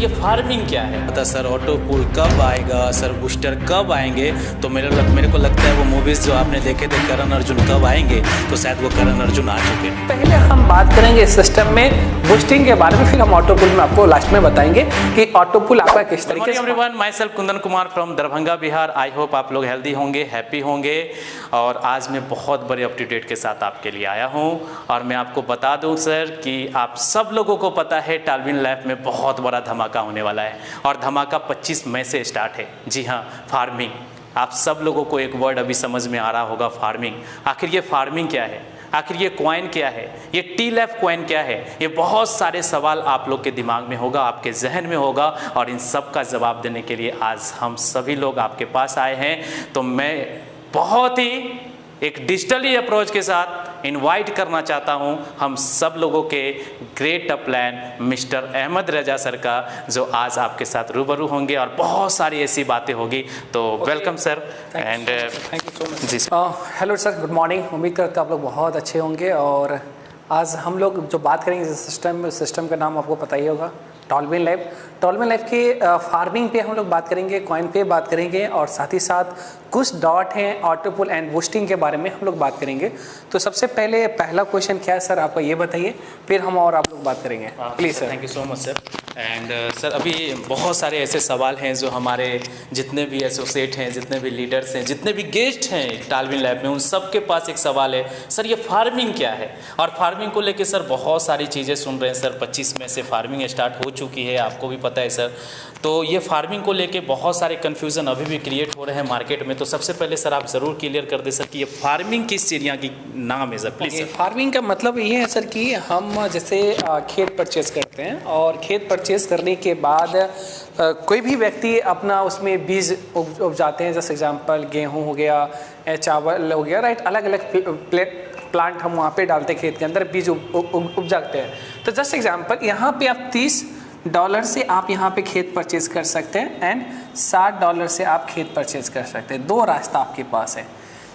ये फार्मिंग क्या है? पता सर, ऑटो पूल कब आएगा सर, बूस्टर कब आएंगे? तो मेरे को लगता है वो मूवीज़ जो आपने देखे थे करण अर्जुन कब आएंगे, तो शायद वो करण अर्जुन आ चुके हैं। पहले हम बात करेंगे इस सिस्टम में बूस्टिंग के बारे में, फिर हम ऑटो पूल में आपको लास्ट में बताएंगे कि ऑटो पूल आपका किस तरीके से। Everyone, my self Kundan Kumar from Darbhanga Bihar. I hope आप लोग हेल्दी होंगे, हैप्पी होंगे। और आज मैं बहुत बड़े अप टू डेट के साथ आपके लिए आया हूँ। और मैं आपको बता दूँ सर कि आप सब लोगों को पता है टालविन लैब में बहुत बड़ा धमाका होने वाला है। और धमाका 25 मई से स्टार्ट है। जी हाँ, फार्मिंग। आप सब लोगों को एक वर्ड अभी समझ में आ रहा होगा, फार्मिंग। आखिर ये फार्मिंग क्या है? आखिर ये कॉइन क्या है? ये टी-लैब कॉइन क्या है? ये बहुत सारे सवाल आप लोग के दिमाग में होगा, आपके जहन में होगा। और इन सब का जवाब देने के लिए आज हम सभी लोग आपके पास आए हैं। तो मैं बहुत ही एक डिजिटली अप्रोच के साथ इनवाइट करना चाहता हूं हम सब लोगों के ग्रेट अपलैन मिस्टर अहमद रजा सर का, जो आज आपके साथ रूबरू होंगे और बहुत सारी ऐसी बातें होगी। तो welcome sir and thank you so much. जी sir. Hello sir, good morning. उम्मीद करते हैं आप लोग बहुत अच्छे होंगे। और आज हम लोग जो बात करेंगे इस सिस्टम का नाम आपको पता ही होगा, टालविन लैब। टालविन लैब के फार्मिंग पे हम लोग बात करेंगे, कॉइन पे बात करेंगे, और साथ ही साथ कुछ डॉट हैं ऑटो पूल एंड बूस्टिंग के बारे में हम लोग बात करेंगे। तो सबसे पहले पहला क्वेश्चन क्या है सर आपका, ये बताइए, फिर हम और आप लोग बात करेंगे। Please sir. Thank you so much sir. And sir, अभी बहुत सारे ऐसे सवाल हैं जो हमारे जितने भी एसोसिएट हैं, जितने भी लीडर्स हैं, जितने भी गेस्ट हैं टालविन लैब में, उन सब के पास एक सवाल है, सर ये फार्मिंग क्या है? और फार्मिंग को लेके सर बहुत सारी चीज़ें सुन रहे हैं सर। 25 में से फार्मिंग स्टार्ट हो चुकी है, आपको भी पता है सर। तो ये फार्मिंग को लेके बहुत सारे कन्फ्यूज़न अभी भी क्रिएट हो रहे हैं मार्केट में। तो सबसे पहले सर आप ज़रूर क्लियर कर दें सर कि ये फार्मिंग किस एरिया की नाम है सर, प्लीज़ सर। फार्मिंग का मतलब ये है सर कि हम जैसे खेत परचेज करते हैं, और खेत परचेज करने के बाद कोई भी व्यक्ति अपना उसमें बीज उपजाते हैं। जैसे एग्जांपल गेहूं हो गया, चावल हो गया, राइट। अलग अलग प्लांट हम वहाँ पे डालते हैं, खेत के अंदर बीज उपजाते हैं। तो जस्ट एग्जांपल, यहाँ पे आप $30 से आप यहाँ पे खेत परचेज कर सकते हैं, एंड $60 से आप खेत परचेज कर सकते हैं। दो रास्ता आपके पास है।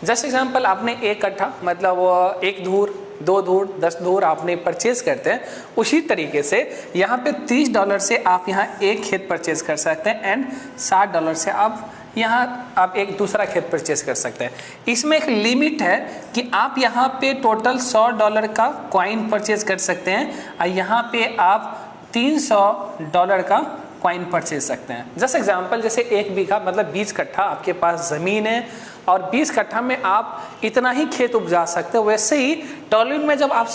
जस्ट एग्जांपल, आपने एक कट्ठा मतलब एक धूर, 2 धूर, 10 धूर आपने परचेज करते हैं, उसी तरीके से यहाँ पे $30 से आप यहाँ एक खेत परचेज कर सकते हैं, एंड $60 से आप यहाँ आप एक दूसरा खेत परचेज कर सकते हैं। इसमें एक लिमिट है कि आप यहाँ पे टोटल $100 का कॉइन परचेज कर सकते हैं, और यहाँ पे आप $300 का कॉइन परचेज सकते हैं। जस्ट एग्जांपल, जैसे 1 बीघा मतलब 20 कट्ठा आपके पास ज़मीन है, और 20 कट्ठा में आप इतना ही खेत उपजा सकते हो। वैसे ही टालविन में जब आप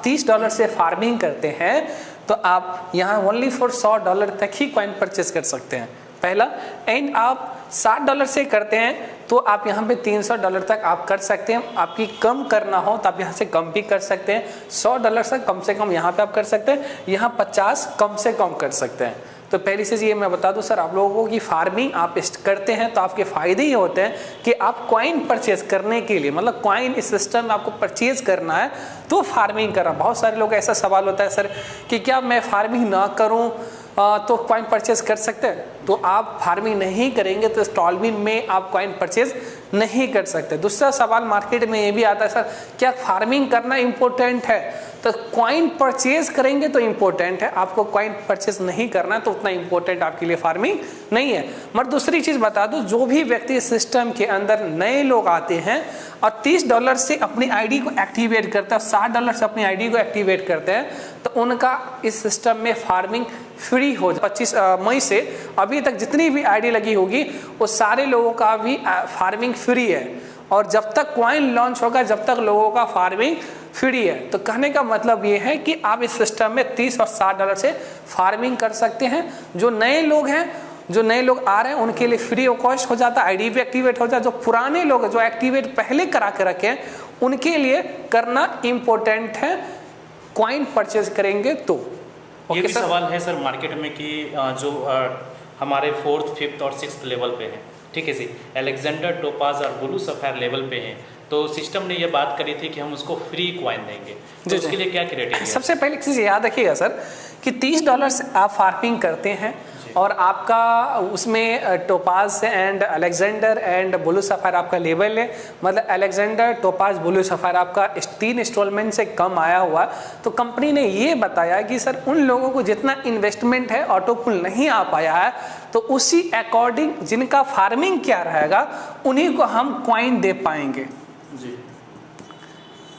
$30 से फार्मिंग करते हैं, तो आप यहाँ ओनली फॉर $100 तक ही कॉइन परचेज कर सकते हैं, पहला। एंड आप $60 से करते हैं, तो आप यहाँ पे $300 तक आप कर सकते हैं। आपकी कम करना हो तो आप यहाँ से कम भी कर सकते हैं। $100 से कम यहाँ पे आप कर सकते हैं, यहाँ 50 कम से कम कर सकते हैं। तो पहली चीज़ ये मैं बता दूं सर आप लोगों को कि फार्मिंग आप करते हैं तो आपके फ़ायदे ये होते हैं कि आप कॉइन परचेज करने के लिए, मतलब कॉइन इस सिस्टम में आपको परचेज करना है तो फार्मिंग करना। बहुत सारे लोग ऐसा सवाल होता है सर कि क्या मैं फार्मिंग ना करूं तो कॉइन परचेज कर सकते हैं? तो आप फार्मिंग नहीं करेंगे तो टालविन में आप कॉइन परचेज नहीं कर सकते। दूसरा सवाल मार्केट में ये भी आता है सर, क्या फार्मिंग करना इम्पोर्टेंट है? तो कॉइन परचेज करेंगे तो इम्पोर्टेंट है, आपको कॉइन परचेज नहीं करना तो उतना इम्पोर्टेंट आपके लिए फार्मिंग नहीं है। मगर दूसरी चीज़ बता दूं, जो भी व्यक्ति सिस्टम के अंदर नए लोग आते हैं और $30 से अपनी आईडी को एक्टिवेट करते हैं, $60 से अपनी आईडी को एक्टिवेट करते हैं, तो उनका इस सिस्टम में फार्मिंग फ्री हो। 25 मई से अभी तक जितनी भी आईडी लगी होगी वो सारे लोगों का भी फार्मिंग फ्री है। और जब तक कॉइन लॉन्च होगा, जब तक लोगों का फार्मिंग फ्री है। तो कहने का मतलब ये है कि आप इस सिस्टम में $30 और $60 से फार्मिंग कर सकते हैं। जो नए लोग हैं, जो नए लोग आ रहे हैं, उनके लिए फ्री ऑफ कॉस्ट हो जाता है, आईडी भी एक्टिवेट हो जाता है। जो पुराने लोग जो एक्टिवेट पहले करा के रखे हैं, उनके लिए करना इम्पोर्टेंट है, कॉइन परचेज करेंगे तो। ये भी सवाल है सर मार्केट में कि जो हमारे 4th, 5th और 6th लेवल पे हैं, ठीक है जी, अलेक्जेंडर, टोपाज और ब्लू सफायर लेवल पे हैं, तो सिस्टम ने ये बात करी थी कि हम उसको फ्री कॉइन देंगे, तो उसके लिए क्या क्राइटेरिया? सबसे पहले एक चीज़ याद रखिएगा सर कि $30 से आप फार्मिंग करते हैं और आपका उसमें topaz and Alexander and blue sapphire आपका लेवल है, मतलब अलेक्जेंडर, टोपाज, ब्लू सफायर आपका 3 इंस्टॉलमेंट से कम आया हुआ, तो कंपनी ने ये बताया कि सर उन लोगों को जितना इन्वेस्टमेंट है ऑटो पुल नहीं आ पाया है, तो उसी अकॉर्डिंग जिनका फार्मिंग क्या रहेगा उन्हीं को हम कॉइन दे पाएंगे जी।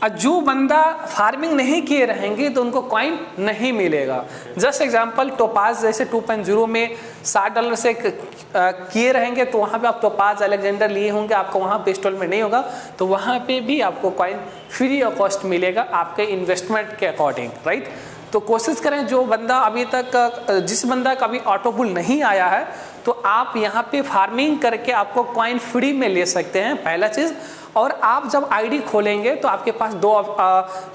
और जो बंदा फार्मिंग नहीं किए रहेंगे तो उनको कॉइन नहीं मिलेगा। जस्ट एग्जांपल टोपाज जैसे 2.0 में $60 से किए रहेंगे तो वहाँ पे आप टोपाज अलेक्जेंडर लिए होंगे, आपको वहाँ पे इंस्टॉलमेंट नहीं होगा, तो वहाँ पे भी आपको कॉइन फ्री ऑफ कॉस्ट मिलेगा आपके इन्वेस्टमेंट के अकॉर्डिंग, राइट। तो कोशिश करें जो बंदा अभी तक, जिस बंदा का अभी ऑटो पुल नहीं आया है, तो आप यहाँ पे फार्मिंग करके आपको कॉइन फ्री में ले सकते हैं, पहला चीज़। और आप जब आईडी खोलेंगे तो आपके पास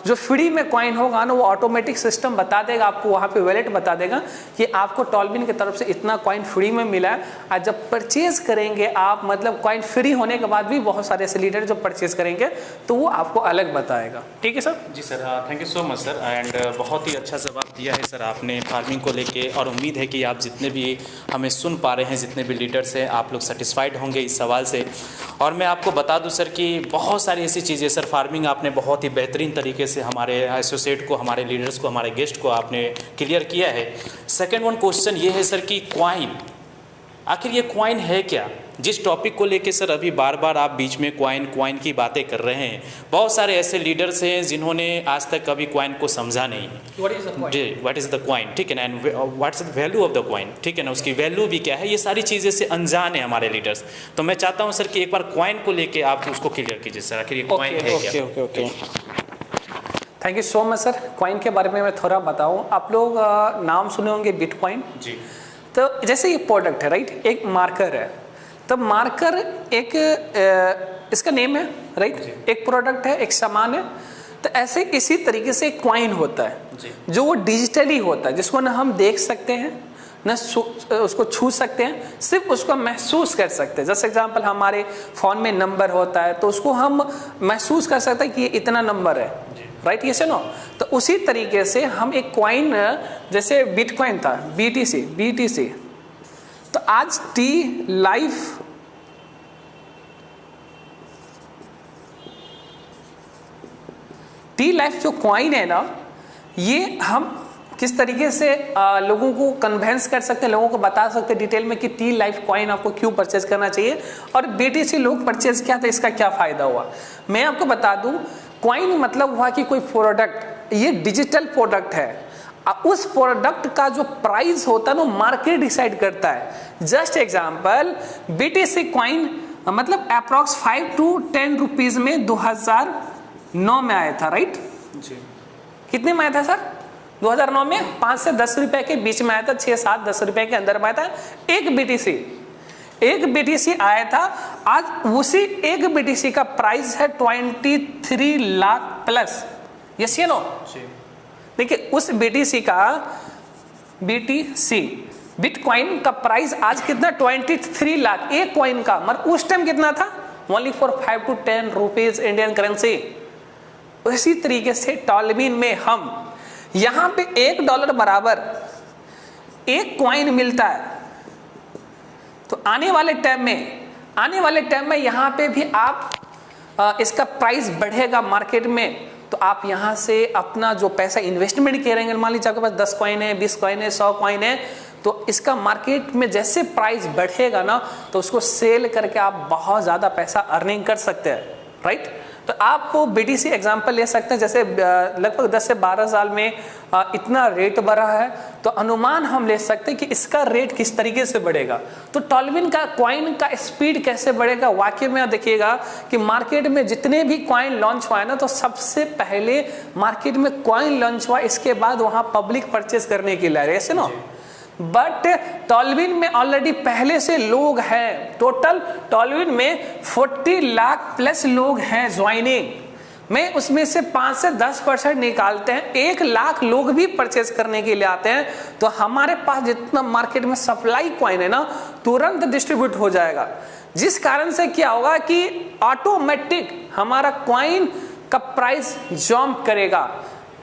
जो फ्री में कॉइन होगा ना, वो ऑटोमेटिक सिस्टम बता देगा आपको, वहाँ पे वॉलेट बता देगा कि आपको टॉलबिन की तरफ से इतना कॉइन फ्री में मिला है। और जब परचेज करेंगे आप, मतलब कॉइन फ्री होने के बाद भी बहुत सारे ऐसे लीडर जो परचेज करेंगे तो वो आपको अलग बताएगा। ठीक है सर? जी sir, thank you so much sir, and बहुत ही अच्छा जवाब दिया है सर आपने फार्मिंग को लेके, और उम्मीद है कि आप जितने भी हमें सुन पा रहे हैं, जितने भी लीडर्स हैं, आप लोग सेटिस्फाइड होंगे इस सवाल से। और मैं आपको बता दूं सर कि बहुत सारी ऐसी चीज़ें सर, फार्मिंग आपने बहुत ही बेहतरीन तरीके से हमारे एसोसिएट को, हमारे लीडर्स को, हमारे गेस्ट को आपने क्लियर किया है। सेकंड वन क्वेश्चन ये है सर कि कॉइन, आखिर ये कॉइन है क्या? जिस टॉपिक को लेके सर अभी बार बार आप बीच में कॉइन की बातें कर रहे हैं, बहुत सारे ऐसे लीडर्स हैं जिन्होंने आज तक कभी कॉइन को समझा नहीं जी। व्हाट इज़ द कॉइन, ठीक है ना, and what is the value of the coin, ठीक है ना, उसकी वैल्यू भी क्या है, ये सारी चीज़ें से अनजान है हमारे लीडर्स। तो मैं चाहता हूँ सर कि एक बार कॉइन को लेके आप उसको क्लियर कीजिए सर, आखिर ये कॉइन है क्या? Okay, thank you so much sir. Coin के बारे में मैं थोड़ा बताऊँ, आप लोग नाम सुने होंगे बिटकॉइन जी। तो जैसे ये प्रोडक्ट है, राइट, एक मार्कर है, तो मार्कर एक इसका नेम है, राइट, एक प्रोडक्ट है, एक सामान है। तो ऐसे इसी तरीके से कॉइन होता है जो वो डिजिटली होता है, जिसको ना हम देख सकते हैं ना उसको छू सकते हैं, सिर्फ उसको महसूस कर सकते हैं। जैसे एग्जांपल हमारे फ़ोन में नंबर होता है तो उसको हम महसूस कर सकते हैं कि ये इतना नंबर है, राइट, ये सुनो। तो उसी तरीके से हम एक कॉइन, जैसे बिटकॉइन था, BTC, तो आज टी लाइफ जो कॉइन है ना, ये हम किस तरीके से लोगों को कन्वेंस कर सकते हैं, लोगों को बता सकते हैं डिटेल में कि टी लाइफ कॉइन आपको क्यों परचेज करना चाहिए, और BTC लोग परचेज किया तो इसका क्या फ़ायदा हुआ। मैं आपको बता दूं, कॉइन मतलब हुआ कि कोई प्रोडक्ट, ये डिजिटल प्रोडक्ट है, उस प्रोडक्ट का जो प्राइस होता है ना मार्केट डिसाइड करता है। जस्ट एग्जांपल BTC कॉइन मतलब अप्रॉक्स 5 to 10 रुपीज में 2009 में आया था, राइट जी। कितने में आया था सर? 2009 में 5 से 10 रुपए के बीच में आया था, 6, 7, 10 रुपए के अंदर में आया था एक BTC आया था। आज उसी एक BTC का प्राइस है 23 लाख प्लस, यस या नो? देखिए उस BTC बिटकॉइन का प्राइस आज कितना, 23 लाख एक कॉइन का, मगर उस टाइम कितना था, only for 5 to 10 rupees Indian currency. उसी तरीके से टॉलबिन में हम यहाँ पे $1 बराबर एक कॉइन मिलता है, तो आने वाले टाइम में यहाँ पे भी आप इसका प्राइस बढ़ेगा मार्केट में, तो आप यहाँ से अपना जो पैसा इन्वेस्टमेंट करेंगे, मान लीजिए आपके पास 10 कॉइन है, 20 कॉइन है, 100 कॉइन है, तो इसका मार्केट में जैसे प्राइस बढ़ेगा ना, तो उसको सेल करके आप बहुत ज़्यादा पैसा अर्निंग कर सकते हैं, राइट। तो आपको BTC एग्जांपल ले सकते हैं, जैसे लगभग 10 से 12 साल में इतना रेट बढ़ा है, तो अनुमान हम ले सकते हैं कि इसका रेट किस तरीके से बढ़ेगा। तो टॉलबिन का कॉइन का स्पीड कैसे बढ़ेगा, वाकई में देखिएगा कि मार्केट में जितने भी कॉइन लॉन्च हुआ है ना, तो सबसे पहले मार्केट में कॉइन लॉन्च हुआ, इसके बाद वहाँ पब्लिक परचेज करने के लिए, ऐसे ना। बट टॉलबिन में ऑलरेडी पहले से लोग हैं, टोटल टॉलबिन में 40 लाख प्लस लोग हैं ज्वाइनिंग में, उसमें से 5 से 10% निकालते हैं, 1 लाख लोग भी परचेज करने के लिए आते हैं, तो हमारे पास जितना मार्केट में सप्लाई कॉइन है ना, तुरंत डिस्ट्रीब्यूट हो जाएगा। जिस कारण से क्या होगा कि ऑटोमेटिक हमारा कॉइन का प्राइस जंप करेगा।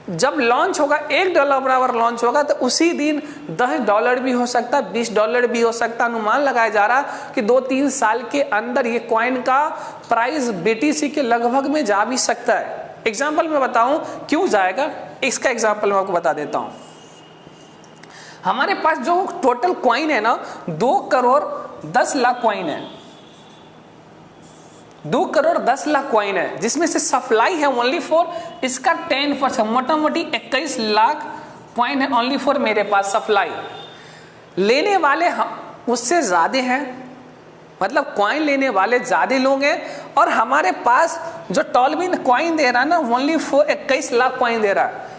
जब लॉन्च होगा $1 बराबर लॉन्च होगा तो उसी दिन $10 भी हो सकता है, $20 भी हो सकता है। अनुमान लगाया जा रहा कि 2-3 साल के अंदर ये कॉइन का प्राइस BTC के लगभग में जा भी सकता है। एग्जाम्पल मैं बताऊं क्यों जाएगा, इसका एग्जाम्पल मैं आपको बता देता हूं। हमारे पास जो टोटल कॉइन है ना 2,10,00,000 कॉइन है, 2,10,00,000 कॉइन है, जिसमें से सप्लाई है ओनली फॉर इसका 10%, मोटा मोटी 21 लाख कॉइन है ओनली फॉर मेरे पास सप्लाई। लेने वाले उससे ज्यादा हैं, मतलब कॉइन लेने वाले ज्यादा लोग हैं, और हमारे पास जो टॉलविन कॉइन दे रहा है ना ओनली फॉर 21 लाख कॉइन दे रहा है।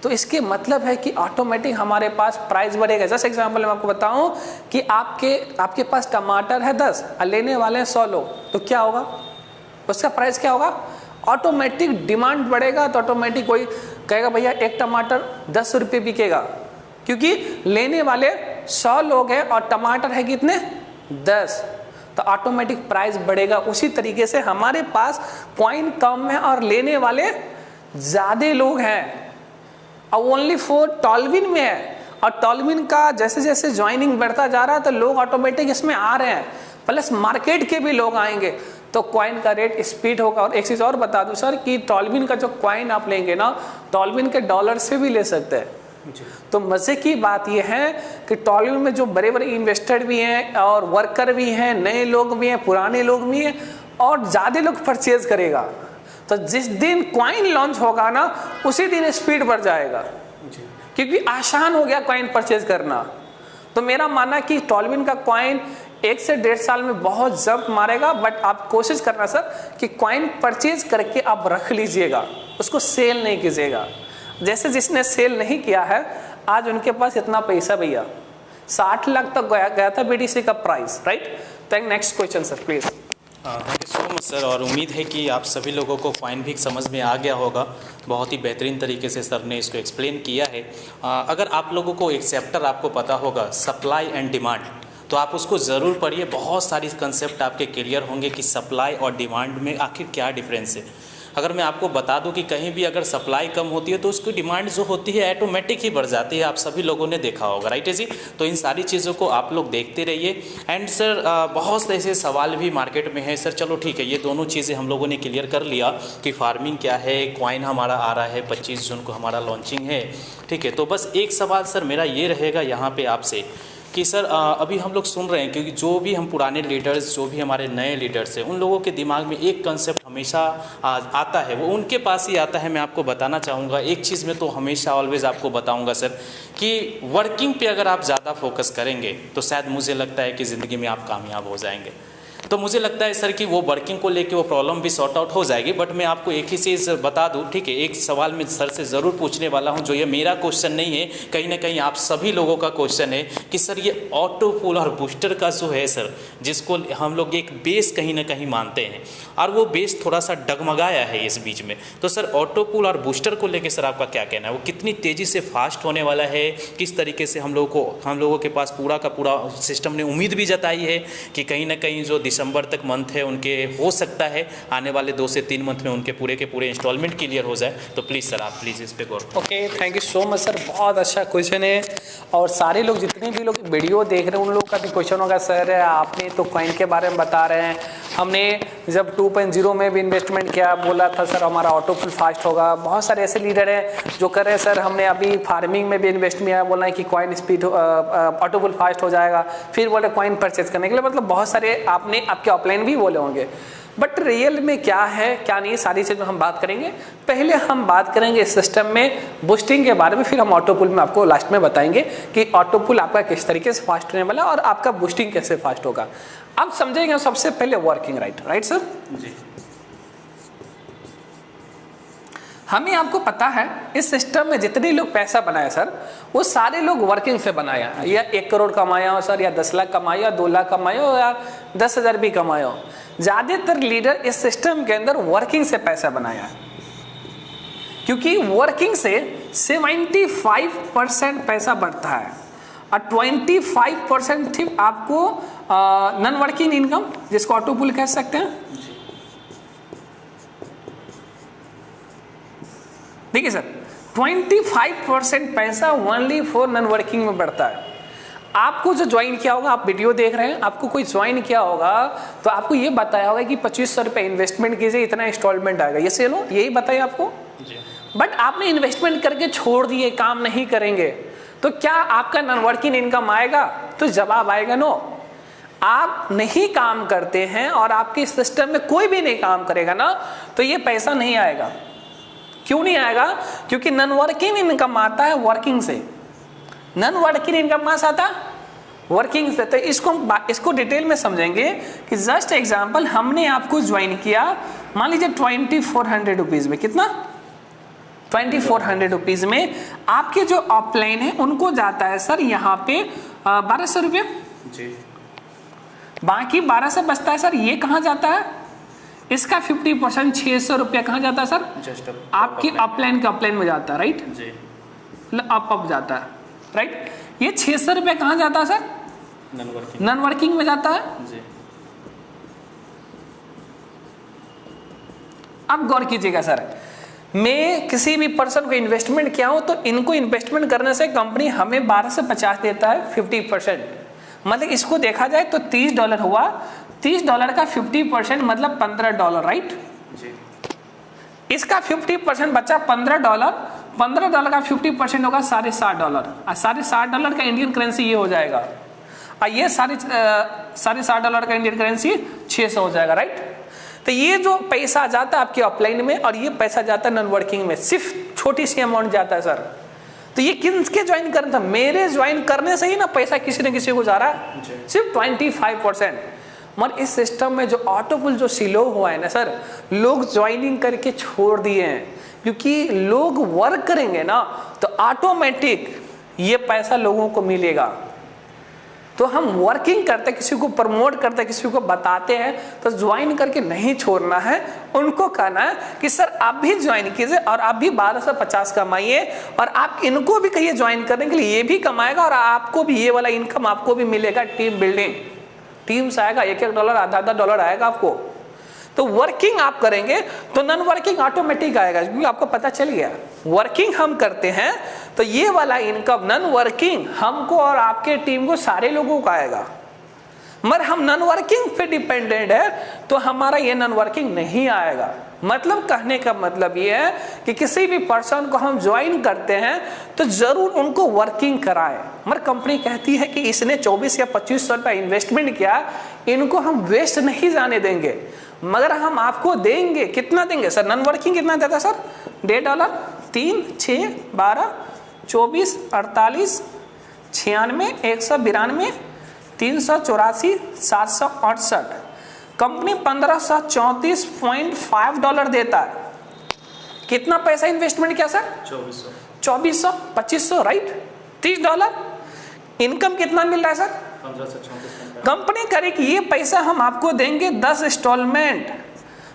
तो इसके मतलब है कि ऑटोमेटिक हमारे पास प्राइस बढ़ेगा। जैसे एग्जांपल मैं आपको बताऊं कि आपके पास टमाटर है 10 और लेने वाले हैं 100 लोग, तो क्या होगा, उसका प्राइस क्या होगा, ऑटोमेटिक डिमांड बढ़ेगा। तो ऑटोमेटिक कोई कहेगा भैया एक टमाटर 10 रुपये बिकेगा, क्योंकि लेने वाले 100 लोग हैं और टमाटर है कितने 10, तो ऑटोमेटिक प्राइस बढ़ेगा। उसी तरीके से हमारे पास कॉइन कम है और लेने वाले ज्यादा लोग हैं, और ओनली फॉर टॉलविन में है, और टॉलविन का जैसे जैसे ज्वाइनिंग बढ़ता जा रहा है तो लोग ऑटोमेटिक इसमें आ रहे हैं, प्लस मार्केट के भी लोग आएंगे, तो कॉइन का रेट स्पीड होगा। और एक चीज और बता दूं सर कि टॉलविन का जो कॉइन आप लेंगे ना, टॉलविन के डॉलर से भी ले सकते हैं। तो मजे की बात यह है कि टॉलविन में जो बड़े बड़े इन्वेस्टर भी हैं और वर्कर भी हैं, नए लोग भी हैं, पुराने लोग भी हैं, और ज्यादा लोग परचेज करेगा। तो जिस दिन कॉइन लॉन्च होगा ना उसी दिन स्पीड बढ़ जाएगा, क्योंकि आसान हो गया कॉइन परचेज करना। तो मेरा मानना कि टॉलविन का कॉइन 1 से 1.5 साल में बहुत जंप मारेगा, बट आप कोशिश करना सर कि कॉइन परचेज करके आप रख लीजिएगा, उसको सेल नहीं कीजिएगा। जैसे जिसने सेल नहीं किया है आज उनके पास इतना पैसा भैया 60 लाख तक गया था BTC का प्राइस, राइट। तो next question sir please. Thank you so much sir, और उम्मीद है कि आप सभी लोगों को कॉइन भी समझ में आ गया होगा। बहुत ही बेहतरीन तरीके से सर ने इसको एक्सप्लेन किया है। अगर आप लोगों को एक चैप्टर आपको पता होगा सप्लाई एंड डिमांड, तो आप उसको ज़रूर पढ़िए। बहुत सारी कंसेप्ट आपके क्लियर होंगे कि सप्लाई और डिमांड में आखिर क्या डिफरेंस है। अगर मैं आपको बता दूं कि कहीं भी अगर सप्लाई कम होती है तो उसकी डिमांड जो होती है ऑटोमेटिक ही बढ़ जाती है, आप सभी लोगों ने देखा होगा, राइट है जी। तो इन सारी चीज़ों को आप लोग देखते रहिए। एंड सर बहुत से ऐसे सवाल भी मार्केट में है सर, चलो ठीक है, ये दोनों चीज़ें हम लोगों ने क्लियर कर लिया कि फार्मिंग क्या है, कॉइन हमारा आ रहा है 25 जून को हमारा लॉन्चिंग है, ठीक है। तो बस एक सवाल सर मेरा ये रहेगा यहाँ पे आपसे कि सर अभी हम लोग सुन रहे हैं, क्योंकि जो भी हम पुराने लीडर्स, जो भी हमारे नए लीडर्स हैं, उन लोगों के दिमाग में एक कंसेप्ट हमेशा आता है, वो उनके पास ही आता है। मैं आपको बताना चाहूँगा एक चीज़ में तो हमेशा ऑलवेज़ आपको बताऊँगा सर कि वर्किंग पे अगर आप ज़्यादा फोकस करेंगे तो शायद मुझे लगता है कि ज़िंदगी में आप कामयाब हो जाएंगे। तो मुझे लगता है सर कि वो वर्किंग को लेके वो प्रॉब्लम भी सॉर्ट आउट हो जाएगी। बट मैं आपको एक ही चीज़ बता दूं, ठीक है, एक सवाल मैं सर से ज़रूर पूछने वाला हूं, जो ये मेरा क्वेश्चन नहीं है, कहीं ना कहीं आप सभी लोगों का क्वेश्चन है कि सर ये ऑटो पुल और बूस्टर का जो है सर, जिसको हम लोग एक बेस कहीं ना कहीं मानते हैं, और वो बेस थोड़ा सा डगमगाया है इस बीच में। तो सर ऑटो पुल और बूस्टर को लेकर सर आपका क्या कहना है, वो कितनी तेज़ी से फास्ट होने वाला है, किस तरीके से हम लोगों के पास पूरा का पूरा सिस्टम ने उम्मीद भी जताई है कि कहीं ना कहीं जो दिसंबर तक मंथ है उनके हो सकता है आने वाले 2 से 3 मंथ में उनके पूरे के पूरे इंस्टॉलमेंट क्लियर हो जाए। तो प्लीज़ सर आप प्लीज़ इस पे गौर। Okay, thank you so much sir, बहुत अच्छा क्वेश्चन है। और सारे लोग जितने भी लोग वीडियो देख रहे हैं उन लोगों का भी क्वेश्चन होगा, सर आपने तो कॉइन के बारे में बता रहे हैं, हमने जब 2.0 में भी इन्वेस्टमेंट किया, बोला था सर हमारा ऑटो पुल फास्ट होगा। बहुत सारे ऐसे लीडर हैं जो कर रहे हैं सर हमने अभी फार्मिंग में भी इन्वेस्ट किया, बोला है कि कॉइन स्पीड ऑटो पुल फास्ट हो जाएगा, फिर बोले कॉइन परचेज करने के लिए। मतलब बहुत सारे आपने आपके ऑफलाइन भी बोले होंगे, बट रियल में क्या है क्या नहीं, सारी चीज़ में हम बात करेंगे। पहले हम बात करेंगे इस सिस्टम में बूस्टिंग के बारे में, फिर हम ऑटो पुल में आपको लास्ट में बताएंगे कि ऑटो पुल आपका किस तरीके से फास्ट होने वाला है और आपका बूस्टिंग कैसे फास्ट होगा। अब समझेंगे सबसे पहले वर्किंग, राइट सर जी। हमें आपको पता है इस सिस्टम में जितने लोग पैसा बनाए सर, वो सारे लोग वर्किंग से बनाया, या 1 करोड़ कमाया हो सर, या 10 लाख कमाया, 2 लाख कमाया हो, या 10,000 भी कमाया हो। ज़्यादातर लीडर इस सिस्टम के अंदर वर्किंग से पैसा बनाया है, क्योंकि वर्किंग से 75% पैसा बढ़ता है और 25% थी आपको नॉन वर्किंग इनकम, जिसको ऑटो पुल कह सकते हैं। देखिए सर 25% पैसा ओनली फॉर नॉन वर्किंग में बढ़ता है। आपको जो ज्वाइन किया होगा, आप वीडियो देख रहे हैं, आपको कोई ज्वाइन किया होगा तो आपको ये बताया होगा कि 2500 रुपये इन्वेस्टमेंट कीजिए, इतना इंस्टॉलमेंट आएगा, ये लो, यही बताया आपको। बट आपने इन्वेस्टमेंट करके छोड़ दिए, काम नहीं करेंगे, तो क्या आपका नॉन वर्किंग इनकम आएगा? तो जवाब आएगा नो। आप नहीं काम करते हैं और आपके सिस्टम में कोई भी नहीं काम करेगा ना, तो ये पैसा नहीं आएगा। क्यों नहीं आएगा? क्योंकि नॉन वर्किंग इनकम आता है वर्किंग से। नॉन वर्किंग इनकम कहाँ से आता है? वर्किंग से। तो इसको डिटेल में समझेंगे कि जस्ट एग्जांपल, हमने आपको ज्वाइन किया, मान लीजिए 2400 रुपीज में। कितना? 2400 रुपीज में आपके जो ऑफलाइन है उनको जाता है सर यहाँ पे 1200 रुपये जी। बाकी 1200 बचता है सर, ये कहाँ जाता है? इसका 50% 600 रुपया कहाँ जाता है सर? जस्ट आपकी अपलाइन के अपलाइन में जाता है, राइट जी। अप जाता है, राइट। ये 600 रुपया कहाँ जाता है सर? नॉन वर्किंग में जाता है जी। अब गौर कीजिएगा सर, मैं किसी भी पर्सन को इन्वेस्टमेंट किया हूं तो इनको इन्वेस्टमेंट करने से कंपनी हमें 12 से 50 देता है, 50%। मतलब इसको देखा जाए तो $30 हुआ, $30 का 50% मतलब $15, राइट जी। इसका 50% बचा $15, $15 का 50% होगा $60.5। $60.5 का इंडियन करेंसी ये हो जाएगा, और ये $60.5 का इंडियन करेंसी 600 हो जाएगा, राइट। तो ये जो पैसा जाता है आपके ऑफलाइन में और ये पैसा जाता है नॉन वर्किंग में, सिर्फ छोटी सी अमाउंट जाता है सर। तो ये किसके ज्वाइन करना था? मेरे ज्वाइन करने से ही ना पैसा किसी न किसी को जा रहा है, सिर्फ 25%। मगर इस सिस्टम में जो ऑटोपुल जो सिलो हुआ है ना सर, लोग ज्वाइनिंग करके छोड़ दिए हैं, क्योंकि लोग वर्क करेंगे ना तो ऑटोमेटिक ये पैसा लोगों को मिलेगा। तो हम वर्किंग करते, किसी को प्रमोट करते, किसी को बताते हैं, तो ज्वाइन करके नहीं छोड़ना है। उनको कहना है कि सर आप भी ज्वाइन कीजिए और आप भी 12 से 50 कमाइए, और आप इनको भी कहिए ज्वाइन करने के लिए, ये भी कमाएगा और आपको भी ये वाला इनकम आपको भी मिलेगा। टीम बिल्डिंग, टीम से आएगा, $1-1 आधा $1 आएगा आपको। तो वर्किंग आप करेंगे तो नॉन वर्किंग ऑटोमेटिक आएगा, क्योंकि आपको पता चल गया वर्किंग हम करते हैं तो ये वाला इनकम नॉन वर्किंग हमको और आपके टीम को सारे लोगों को आएगा। मगर हम नॉन वर्किंग पे डिपेंडेंट है तो हमारा ये नॉन वर्किंग नहीं आएगा। मतलब कहने का मतलब ये है कि किसी भी पर्सन को हम ज्वाइन करते हैं तो जरूर उनको वर्किंग कराएं। मगर कंपनी कहती है कि इसने 24 या 2500 रुपये इन्वेस्टमेंट किया, इनको हम वेस्ट नहीं जाने देंगे, मगर हम आपको देंगे। कितना देंगे सर? नॉन वर्किंग कितना देता है सर? $1.5, 3, 6, 12, 24, 48, 96, 192, 384, 768। कंपनी $1534.5 देता है। कितना पैसा इन्वेस्टमेंट किया सर? 2400, 2500, राइट। $30 इनकम कितना मिल रहा है सर? 1534। कंपनी करे कि ये पैसा हम आपको देंगे 10 इंस्टॉलमेंट,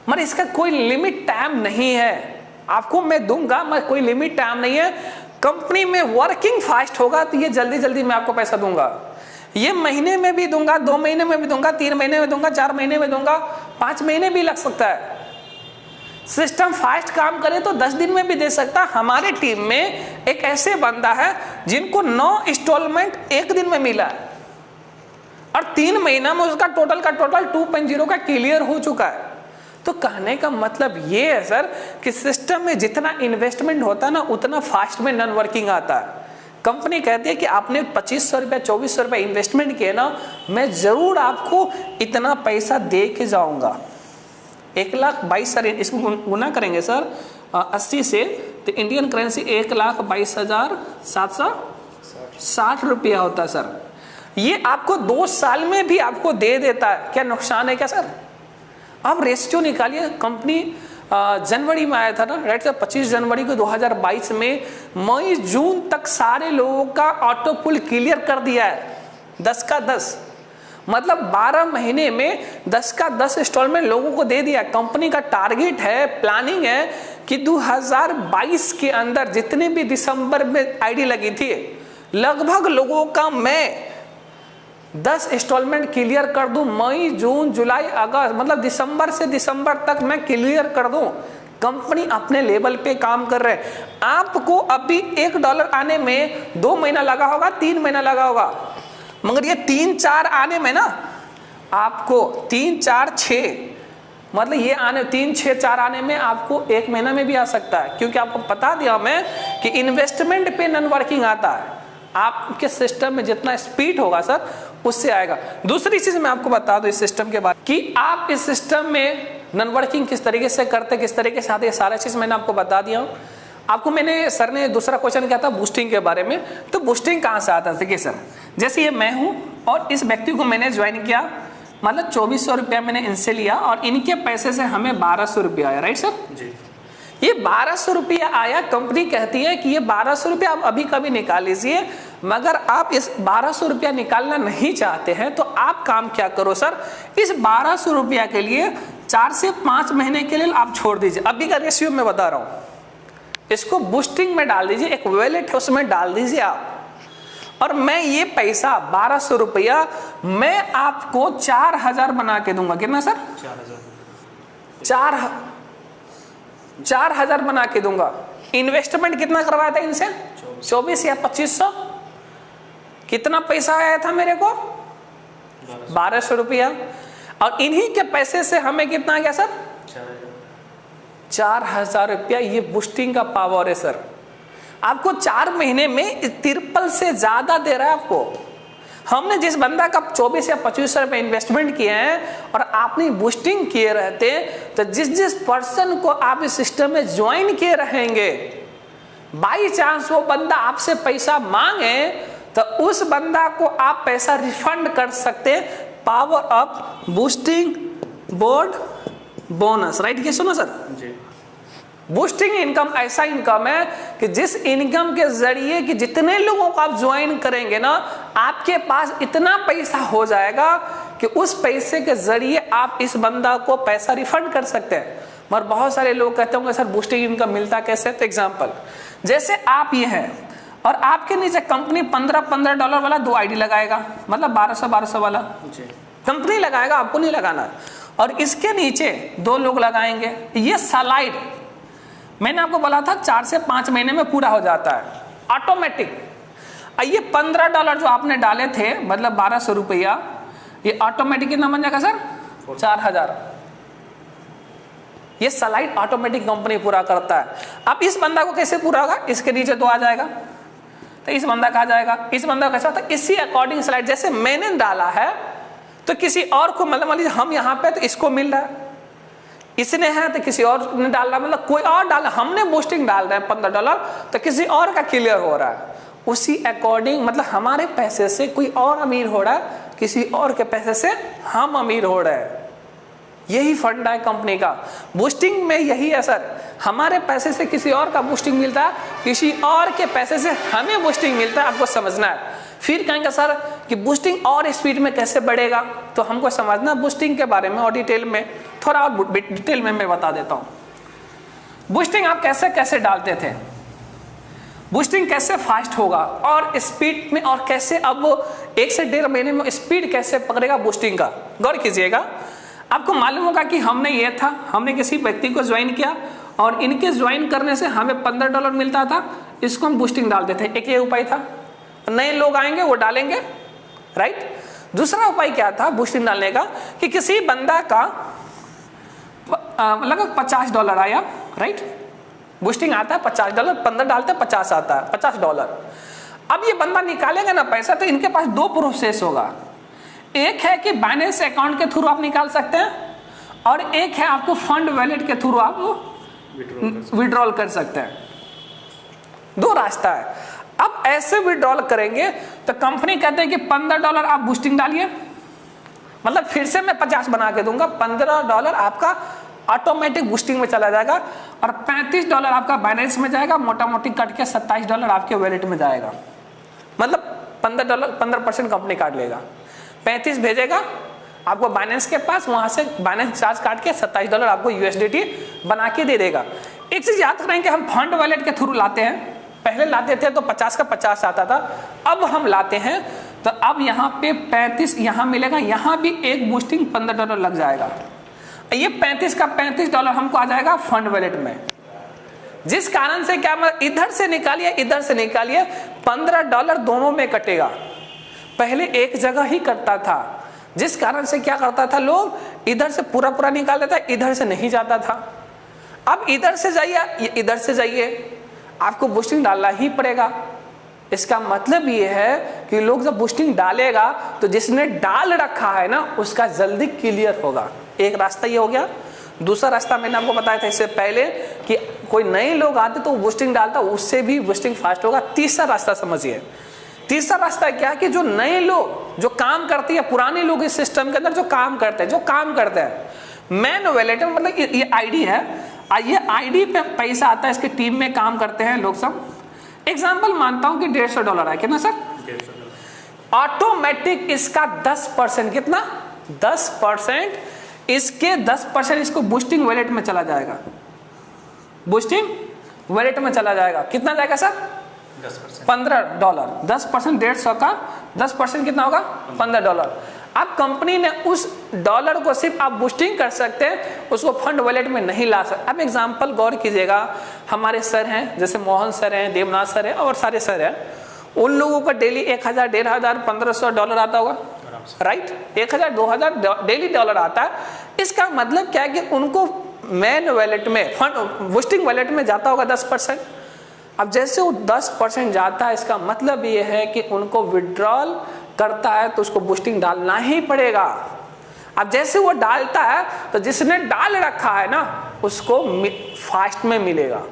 मगर इसका कोई लिमिट टाइम नहीं है। आपको मैं दूंगा मगर कोई लिमिट टाइम नहीं है। कंपनी में वर्किंग फास्ट होगा तो ये जल्दी जल्दी मैं आपको पैसा दूंगा। ये महीने में भी दूंगा, 2 महीने में भी दूंगा, 3 महीने में दूंगा, 4 महीने में दूंगा, 5 महीने भी लग सकता है। सिस्टम फास्ट काम करे तो 10 दिन में भी दे सकता। हमारे टीम में एक ऐसे बंदा है जिनको 9 इंस्टॉलमेंट 1 दिन में मिला है और 3 महीना में उसका टोटल 2.0 का क्लियर हो चुका है। तो कहने का मतलब ये है सर कि सिस्टम में जितना इन्वेस्टमेंट होता है ना उतना फास्ट में नॉन वर्किंग आता है। कंपनी कहती है कि आपने 2500 रुपये 2400 रुपये इन्वेस्टमेंट किए ना, मैं जरूर आपको इतना पैसा दे के जाऊंगा। 1,22,000 इसको गुना करेंगे सर 80 से, तो इंडियन करेंसी 1,22,760 रुपया होता है सर। ये आपको 2 साल में भी आपको दे देता है। क्या नुकसान है क्या सर? आप रेशियो निकालिए। कंपनी जनवरी में आया था ना, राइट सर, 25 जनवरी को 2022 में मई जून तक सारे लोगों का ऑटो पुल क्लियर कर दिया है 10 का 10। मतलब 12 महीने में 10 का 10 इंस्टॉलमेंट लोगों को दे दिया। कंपनी का टारगेट है, प्लानिंग है कि 2022 के अंदर जितने भी दिसंबर में आईडी लगी थी लगभग लोगों का मैं 10 इंस्टॉलमेंट क्लियर कर दूं। मई जून जुलाई अगस्त मतलब दिसंबर से दिसंबर तक मैं क्लियर कर दूं। कंपनी अपने लेवल पे काम कर रहे हैं। आपको अभी $1 आने में 2 महीना लगा होगा, 3 महीना लगा होगा, मगर ये 3-4 आने में ना आपको 3-4-6 मतलब ये आने 3-6-4 आने में आपको 1 महीना में भी आ सकता है, क्योंकि आपको बता दिया मैं कि इन्वेस्टमेंट पे नॉन वर्किंग आता है। आपके सिस्टम में जितना स्पीड होगा सर उससे आएगा। दूसरी चीज मैं आपको बता दूं इस सिस्टम के बारे में कि आप इस सिस्टम में नॉन वर्किंग किस तरीके से करते, किस तरीके से आते, ये सारा चीज मैंने आपको बता दिया हूँ। आपको मैंने सर ने दूसरा क्वेश्चन किया था बूस्टिंग के बारे में, तो बूस्टिंग कहाँ से आता है? देखिए सर, जैसे ये मैं हूँ और इस व्यक्ति को मैंने ज्वाइन किया, मतलब 2400 रुपया मैंने इनसे लिया और इनके पैसे से हमें 1200 रुपया आया, राइट सर जी। ये 1200 रुपया आया, कंपनी कहती है कि ये 1200 रुपया आप अभी कभी निकाल लीजिए, मगर आप इस 1200 रुपया निकालना नहीं चाहते हैं तो आप काम क्या करो सर, इस 1200 रुपया के लिए 4 से 5 महीने के लिए आप छोड़ दीजिए। अभी का रेशियो मैं बता रहा हूँ, इसको बूस्टिंग में डाल दीजिए, एक वॉलेट है उसमें डाल दीजिए आप, और मैं ये पैसा 1200 रुपया मैं आपको 4000 बना के दूंगा। कितना सर? 4000 बना के दूंगा। इन्वेस्टमेंट कितना करवाया था इनसे? 24 या 2500। कितना पैसा आया था मेरे को? 1200 रुपया। और इन्हीं के पैसे से हमें कितना आ गया सर? 4000 रुपया। ये बूस्टिंग का पावर है सर। आपको 4 महीने में 53 से ज्यादा दे रहा है आपको। हमने जिस बंदा का 24 या 2500 रुपए इन्वेस्टमेंट किए हैं और आपने बूस्टिंग किए रहते, तो जिस पर्सन को आप इस सिस्टम में ज्वाइन किए रहेंगे, बाई चांस वो बंदा आपसे पैसा मांगे तो उस बंदा को आप पैसा रिफंड कर सकते हैं। Power of boosting board bonus, right? ये सुनो सर जी। बूस्टिंग इनकम ऐसा इनकम है कि जिस इनकम के जरिए कि जितने लोगों को आप ज्वाइन करेंगे ना, आपके पास इतना पैसा हो जाएगा कि उस पैसे के जरिए आप इस बंदा को पैसा रिफंड कर सकते हैं। मगर बहुत सारे लोग कहते होंगे सर बूस्टिंग इनकम मिलता कैसे? तो एग्जांपल, जैसे आप ये हैं और आपके नीचे कंपनी $15 वाला 2 आईडी लगाएगा, मतलब 1200 वाला कंपनी लगाएगा, आपको नहीं लगाना। और इसके नीचे 2 लोग लगाएंगे। ये स्लाइड मैंने आपको बोला था 4 से 5 महीने में पूरा हो जाता है ऑटोमेटिक। ये $15 जो आपने डाले थे, मतलब 1200 रुपया, ये ऑटोमेटिक कितना बन जाएगा सर? 4000। ये स्लाइड ऑटोमेटिक कंपनी पूरा करता है। अब इस बंदा को कैसे पूरा होगा? इसके नीचे 2 आ जाएगा तो इस बंदा का आ जाएगा, इस बंदा का कैसा होता है? इसी अकॉर्डिंग स्लाइड जैसे मैंने डाला है तो किसी और को, मतलब मान लीजिए हम यहाँ पे तो इसको मिल रहा है, इसने है तो किसी और ने डाल रहा, मतलब कोई और डाला, हमने बूस्टिंग डाल रहे हैं $15 तो किसी और का क्लियर हो रहा है। उसी अकॉर्डिंग मतलब हमारे पैसे से कोई और अमीर हो रहा है, किसी और के पैसे से हम अमीर हो रहे हैं। यही फंडा है कंपनी का। बूस्टिंग में यही है सर, हमारे पैसे से किसी और का बूस्टिंग मिलता है, किसी और के पैसे से हमें बूस्टिंग मिलता है। आपको समझना है। फिर कहेंगे सर कि बूस्टिंग और स्पीड में कैसे बढ़ेगा, तो हमको समझना बूस्टिंग के बारे में और डिटेल में, थोड़ा और डिटेल में मैं बता देता हूँ। बूस्टिंग आप कैसे कैसे डालते थे, बूस्टिंग कैसे फास्ट होगा और स्पीड में, और कैसे अब 1 से 1.5 महीने में स्पीड कैसे पकड़ेगा बूस्टिंग का। गौर कीजिएगा, आपको मालूम होगा कि हमने किसी व्यक्ति को ज्वाइन किया और इनके ज्वाइन करने से हमें $15 मिलता था, इसको हम बूस्टिंग डालते थे। एक ये उपाय था। नए लोग आएंगे वो डालेंगे, राइट। दूसरा उपाय क्या था बूस्टिंग डालने का, कि किसी बंदा का लगभग $50 आया, राइट। बूस्टिंग आता है $50, 15 डालते 50 आता है, $50। अब ये बंदा निकालेगा ना पैसा, तो इनके पास 2 प्रोसेस होगा। एक है कि बाइनेंस अकाउंट के थ्रू आप निकाल सकते हैं, और एक है आपको फंड वॉलेट के थ्रू आप विड्रॉल कर सकते हैं। 2 रास्ता है। अब ऐसे विड्रॉल करेंगे तो कंपनी कहते हैं कि $15 आप बूस्टिंग डालिए, मतलब फिर से मैं 50 बना के दूंगा, $15 आपका ऑटोमेटिक बूस्टिंग में चला जाएगा, और $35 आपका बाइनेंस में जाएगा, मोटा मोटी कट के $27 आपके वॉलेट में जाएगा। मतलब $15% कंपनी काट लेगा, 35 भेजेगा आपको बाइनेंस के पास, वहां से बाइनेंस चार्ज काट के $27 आपको USDT बना के दे देगा। एक चीज याद करें कि हम फंड वॉलेट के थ्रू लाते हैं। पहले लाते थे तो 50 का 50 आता था, अब हम लाते हैं तो अब यहाँ पे 35 यहाँ मिलेगा, यहाँ भी एक बूस्टिंग $15 लग जाएगा। ये 35 का $35 हमको आ जाएगा फंड वॉलेट में। जिस कारण से क्या, इधर से निकालिए इधर से निकालिए, $15 दोनों में कटेगा। पहले एक जगह ही कटता था, जिस कारण से क्या करता था, लोग इधर से पूरा पूरा निकाल देता, इधर से नहीं जाता था। अब इधर से जाइए इधर से जाइए, आपको बूस्टिंग डालना ही पड़ेगा। इसका मतलब ये है कि लोग जब बूस्टिंग डालेगा तो जिसने डाल रखा है ना उसका जल्दी क्लियर होगा। एक रास्ता ये हो गया। दूसरा रास्ता मैंने आपको बताया था इससे पहले कि कोई नए लोग आते तो बूस्टिंग डालता, उससे भी बूस्टिंग फास्ट होगा। तीसरा रास्ता समझिए। तीसरा रास्ता क्या कि जो नए लोग जो काम करते हैं, पुराने लोग इस सिस्टम के अंदर जो काम करते हैं, मैन वैलेट मतलब ये आईडी है, ये आईडी पे पैसा आता है, इसके टीम में काम करते हैं लोग सब। एग्जाम्पल मानता हूं कि $150 है, कितना सर? $150। ऑटोमेटिक इसका 10%, कितना? 10%, इसके 10% इसको बूस्टिंग वॉलेट में चला जाएगा। बूस्टिंग वॉलेट में चला जाएगा। कितना जाएगा सर? 10%। $15। 10% 150 का 10% कितना होगा? $15। अब कंपनी ने उस डॉलर को सिर्फ आप बूस्टिंग कर सकते हैं, उसको फंड वॉलेट में नहीं ला सकते। अब एग्जांपल गौर कीजिएगा, हमारे सर हैं जैसे मोहन सर हैं, देवनाथ सर हैं और सारे सर हैं, उन लोगों का डेली 1000, 1500, $1500 आता होगा, राइट? 1000, 2000 डेली डॉलर आता है। इसका मतलब क्या है कि उनको मैन वॉलेट में, फंड बूस्टिंग वॉलेट में जाता होगा 10%। अब जैसे वो 10% जाता है, इसका मतलब ये है कि उनको विड्रॉल करता है तो उसको बूस्टिंग डालना ही पड़ेगा। अब जैसे वो डालता है तो जिसने डाल रखा है ना उसको फास्ट में मिलेगा,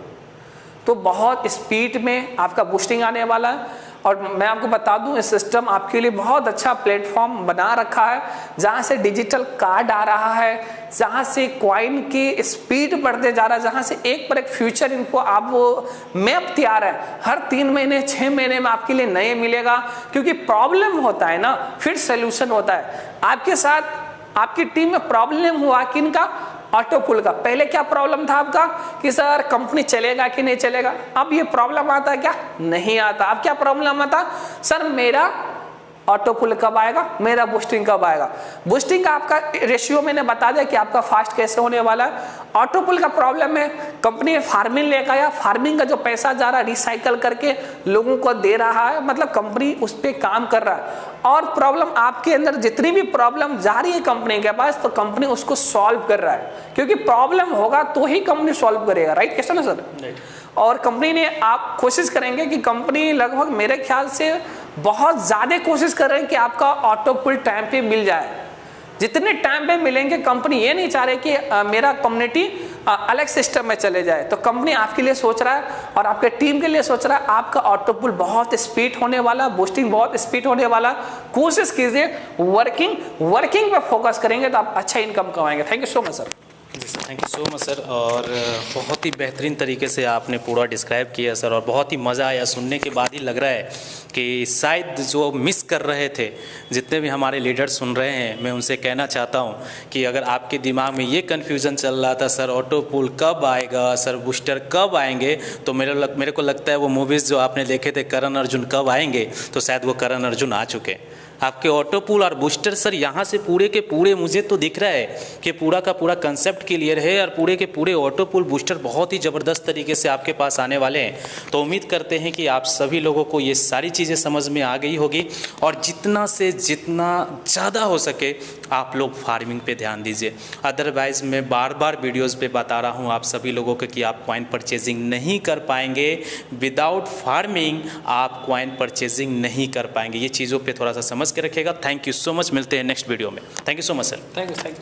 तो बहुत स्पीड में आपका बूस्टिंग आने वाला है। और मैं आपको बता दूं, इस सिस्टम आपके लिए बहुत अच्छा प्लेटफॉर्म बना रखा है, जहां से डिजिटल कार्ड आ रहा है, जहां से कॉइन की स्पीड बढ़ते जा रहा है, जहां से एक पर एक फ्यूचर इनको आप वो मैप तैयार है, हर 3 महीने 6 महीने में आपके लिए नए मिलेगा। क्योंकि प्रॉब्लम होता है ना, फिर सोल्यूशन होता है। आपके साथ आपकी टीम में प्रॉब्लम हुआ किनका? ऑटो पुल का। पहले क्या प्रॉब्लम था आपका कि सर कंपनी चलेगा कि नहीं चलेगा। अब ये प्रॉब्लम आता है क्या? नहीं आता। अब क्या प्रॉब्लम आता? सर मेरा ऑटो पुल कब आएगा, मेरा बूस्टिंग कब आएगा। बूस्टिंग का आपका रेशियो मैंने बता दिया कि आपका फास्ट कैसे होने वाला है। ऑटो पुल का प्रॉब्लम है, कंपनी फार्मिंग लेकर आया, फार्मिंग का जो पैसा जा रहा है रिसाइकल करके लोगों को दे रहा है, मतलब कंपनी उस पर काम कर रहा है। और प्रॉब्लम आपके अंदर जितनी भी प्रॉब्लम जा रही है कंपनी के पास, तो कंपनी उसको सॉल्व कर रहा है, क्योंकि प्रॉब्लम होगा तो ही कंपनी सॉल्व करेगा, राइट? कैसा ना सर? और कंपनी ने, आप कोशिश करेंगे कि कंपनी लगभग मेरे ख्याल से बहुत ज़्यादा कोशिश कर रहे हैं कि आपका ऑटो पुल टाइम पे मिल जाए। जितने टाइम पे मिलेंगे, कंपनी ये नहीं चाह रही कि मेरा कम्युनिटी अलग सिस्टम में चले जाए। तो कंपनी आपके लिए सोच रहा है और आपके टीम के लिए सोच रहा है, आपका ऑटो पुल बहुत स्पीड होने वाला, बूस्टिंग बहुत स्पीड होने वाला। कोशिश कीजिए, वर्किंग पे फोकस करेंगे तो आप अच्छा इनकम कमाएंगे। Thank you so much sir. जी sir, thank you so much sir. और बहुत ही बेहतरीन तरीके से आपने पूरा डिस्क्राइब किया सर, और बहुत ही मज़ा आया सुनने के बाद ही लग रहा है कि शायद जो मिस कर रहे थे, जितने भी हमारे लीडर सुन रहे हैं, मैं उनसे कहना चाहता हूं कि अगर आपके दिमाग में ये कन्फ्यूज़न चल रहा था सर ऑटो पुल कब आएगा, सर बूस्टर कब आएंगे, तो मेरे को लगता है वो मूवीज़ जो आपने देखे थे करण अर्जुन कब आएंगे, तो शायद वो करण अर्जुन आ चुके। आपके ऑटो पुल और बूस्टर सर यहाँ से पूरे के पूरे मुझे तो दिख रहा है कि पूरा का पूरा कंसेप्ट क्लियर है, और पूरे के पूरे ऑटो पुल बूस्टर बहुत ही ज़बरदस्त तरीके से आपके पास आने वाले हैं। तो उम्मीद करते हैं कि आप सभी लोगों को ये सारी चीज़ें समझ में आ गई होगी, और जितना से जितना ज़्यादा हो सके आप लोग फार्मिंग पे ध्यान दीजिए। अदरवाइज़ मैं बार बार वीडियोज़ पे बता रहा हूँ आप सभी लोगों को कि आप कॉइन परचेजिंग नहीं कर पाएंगे, विदाउट फार्मिंग आप कॉइन परचेजिंग नहीं कर पाएंगे। ये चीज़ों पर थोड़ा सा समझ के रखिएगा। थैंक यू सो मच, मिलते हैं नेक्स्ट वीडियो में। Thank you so much sir. Thank you.